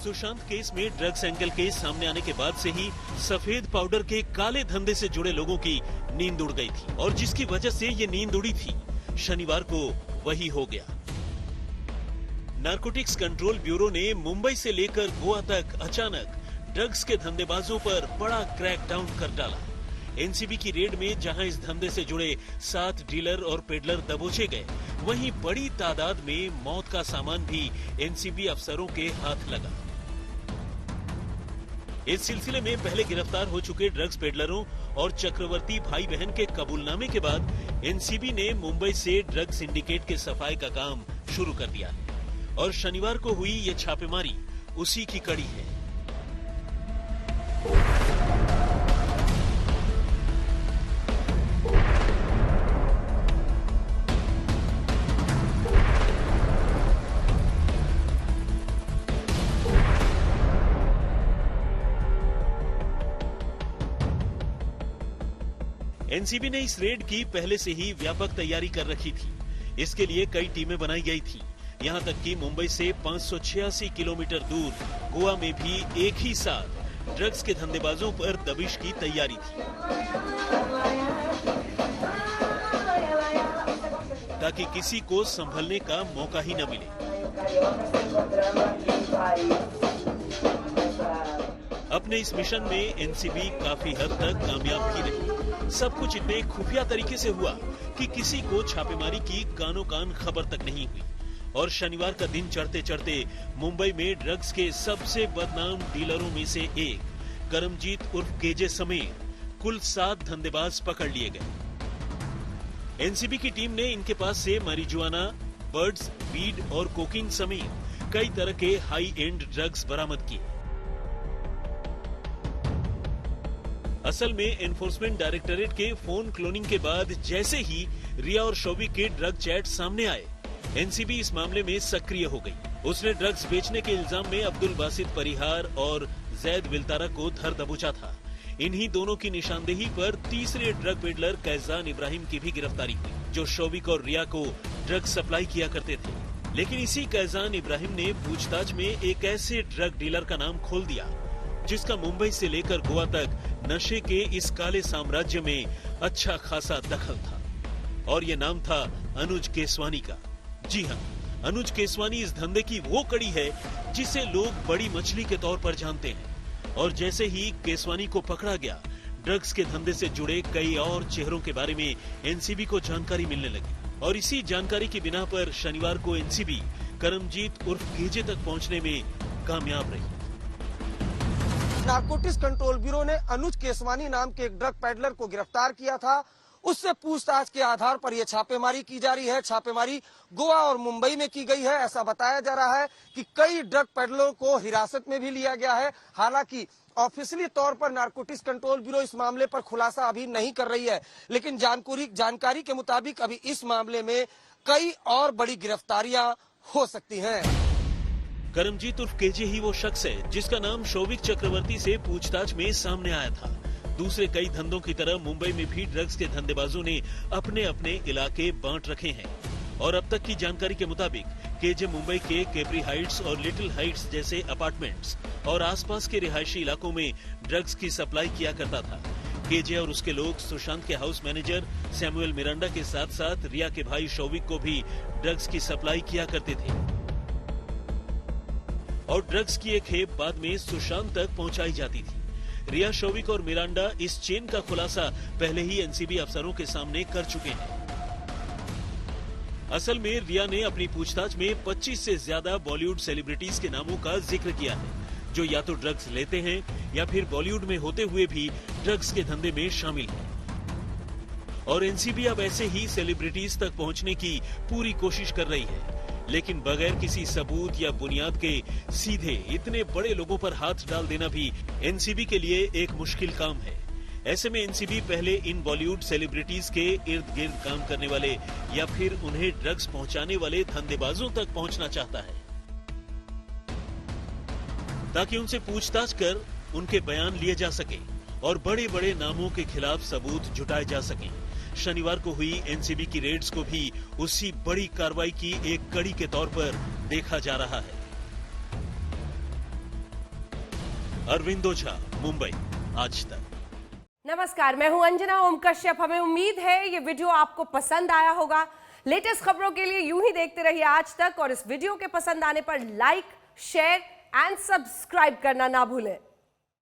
Sushant case में drugs angle case सामने आने के बाद से ही सफेद पाउडर के काले धंधे से जुड़े लोगों की नींद उड़ गई थी और जिसकी वजह से ये नींद उड़ी थी, शनिवार को वही हो गया। नारकोटिक्स कंट्रोल ब्यूरो ने मुंबई से लेकर गोवा तक अचानक ड्रग्स के धंधेबाजों पर बड़ा क्रैकडाउन कर डाला। एनसीबी की रेड में जहां इस धंधे से जुड़े 7 डीलर और पेडलर दबोचे गए, वहीं बड़ी तादाद में मौत का सामान भी एनसीबी अफसरों के हाथ लगा। इस सिलसिले में पहले गिरफ्तार हो चुके ड्रग्स पेडलरों और चक्रवर्ती भाई बहन के कबूलनामे के बाद एनसीबी ने मुंबई से ड्रग्स सिंडिकेट के सफाई का काम शुरू कर दिया और शनिवार को हुई ये छापेमारी उसी की कड़ी है। एनसीबी ने इस रेड की पहले से ही व्यापक तैयारी कर रखी थी। इसके लिए कई टीमें बनाई गई थी। यहां तक कि मुंबई से 586 किलोमीटर दूर गोवा में भी एक ही साथ ड्रग्स के धंधेबाजों पर दबिश की तैयारी थी, ताकि किसी को संभलने का मौका ही न मिले। अपने इस मिशन में एनसीबी काफी हद तक कामयाब भी रही। सब कुछ इतने खुफिया तरीके से हुआ कि किसी को छापेमारी की कानो कान खबर तक नहीं हुई और शनिवार का दिन चढ़ते चढ़ते मुंबई में ड्रग्स के सबसे बदनाम डीलरों में से एक करमजीत उर्फ केजे समेत कुल 7 धंधेबाज पकड़ लिए गए। एनसीबी की टीम ने इनके पास से marijuana, बर्ड्स, वीड और कोकीन समेत कई तरह के हाई एंड ड्रग्स बरामद किए। असल में एनफोर्समेंट डायरेक्टरेट के फोन क्लोनिंग के बाद जैसे ही रिया और शौविक के ड्रग चैट सामने आए, एनसीबी इस मामले में सक्रिय हो गई। उसने ड्रग्स बेचने के इल्जाम में अब्दुल बासित परिहार और जैद विल्तारा को धर दबोचा था। इन्हीं दोनों की निशानदेही पर तीसरे ड्रग पेडलर कैजान इब्राहिम की भी गिरफ्तारी हुई, जो शौविक और रिया को ड्रग सप्लाई किया करते थे। लेकिन इसी कैजान इब्राहिम ने पूछताछ में एक ऐसे ड्रग डीलर का नाम खोल दिया जिसका मुंबई से लेकर गोवा तक नशे के इस काले साम्राज्य में अच्छा खासा दखल था और ये नाम था अनुज केसवानी का। जी हाँ, अनुज केसवानी इस धंधे की वो कड़ी है जिसे लोग बड़ी मछली के तौर पर जानते हैं। और जैसे ही केसवानी को पकड़ा गया, ड्रग्स के धंधे से जुड़े कई और चेहरों के बारे में एनसीबी को जानकारी मिलने लगी और इसी जानकारी की बिना पर शनिवार को एनसीबी करमजीत उर्फ केजे तक पहुंचने में कामयाब रही। नारकोटिक्स कंट्रोल ब्यूरो ने अनुज केसवानी नाम के एक ड्रग पेडलर को गिरफ्तार किया था। उससे पूछताछ के आधार पर यह छापेमारी की जा रही है। छापेमारी गोवा और मुंबई में की गई है। ऐसा बताया जा रहा है कि कई ड्रग पेडलरों को हिरासत में भी लिया गया है। हालांकि ऑफिशियली तौर पर नारकोटिक्स कंट्रोल ब्यूरो इस मामले पर खुलासा अभी नहीं कर रही है, लेकिन जानकारी के मुताबिक अभी इस मामले में कई और बड़ी गिरफ्तारियां हो सकती हैं। करमजीत उर्फ केजे ही वो शख्स है जिसका नाम शौविक चक्रवर्ती से पूछताछ में सामने आया था। दूसरे कई धंधों की तरह मुंबई में भी ड्रग्स के धंधेबाजों ने अपने अपने इलाके बांट रखे हैं और अब तक की जानकारी के मुताबिक केजे मुंबई के केपरी हाइट्स और लिटिल हाइट्स जैसे अपार्टमेंट्स और आसपास के रिहायशी इलाकों में ड्रग्स की सप्लाई किया करता था। केजे और उसके लोग सुशांत के हाउस मैनेजर सैमुअल मिरांडा के साथ साथ रिया के भाई शौविक को भी ड्रग्स की सप्लाई किया करते थे और ड्रग्स की एक खेप बाद में सुशांत तक पहुंचाई जाती थी। रिया, शौविक और मिरांडा इस चेन का खुलासा पहले ही एनसीबी अफसरों के सामने कर चुके हैं। असल में रिया ने अपनी पूछताछ में 25 से ज्यादा बॉलीवुड सेलिब्रिटीज के नामों का जिक्र किया है, जो या तो ड्रग्स लेते हैं या फिर बॉलीवुड में होते हुए भी ड्रग्स के धंधे में शामिल हैं। और एनसीबी अब ऐसे ही सेलिब्रिटीज तक पहुंचने की पूरी कोशिश कर रही है, लेकिन बगैर किसी सबूत या बुनियाद के सीधे इतने बड़े लोगों पर हाथ डाल देना भी एनसीबी के लिए एक मुश्किल काम है। ऐसे में एनसीबी पहले इन बॉलीवुड सेलिब्रिटीज के इर्द गिर्द काम करने वाले या फिर उन्हें ड्रग्स पहुंचाने वाले धंधेबाजों तक पहुंचना चाहता है, ताकि उनसे पूछताछ कर उनके बयान लिए जा सके और बड़े बड़े नामों के खिलाफ सबूत जुटाए जा सके। शनिवार को हुई एनसीबी की रेड्स को भी उसी बड़ी कार्रवाई की एक कड़ी के तौर पर देखा जा रहा है। अरविंद ओझा, मुंबई, आज तक। नमस्कार, मैं हूं अंजना ओम कश्यप। हमें उम्मीद है ये वीडियो आपको पसंद आया होगा। लेटेस्ट खबरों के लिए यूं ही देखते रहिए आज तक, और इस वीडियो के पसंद आने पर लाइक, शेयर एंड सब्सक्राइब करना ना भूलें।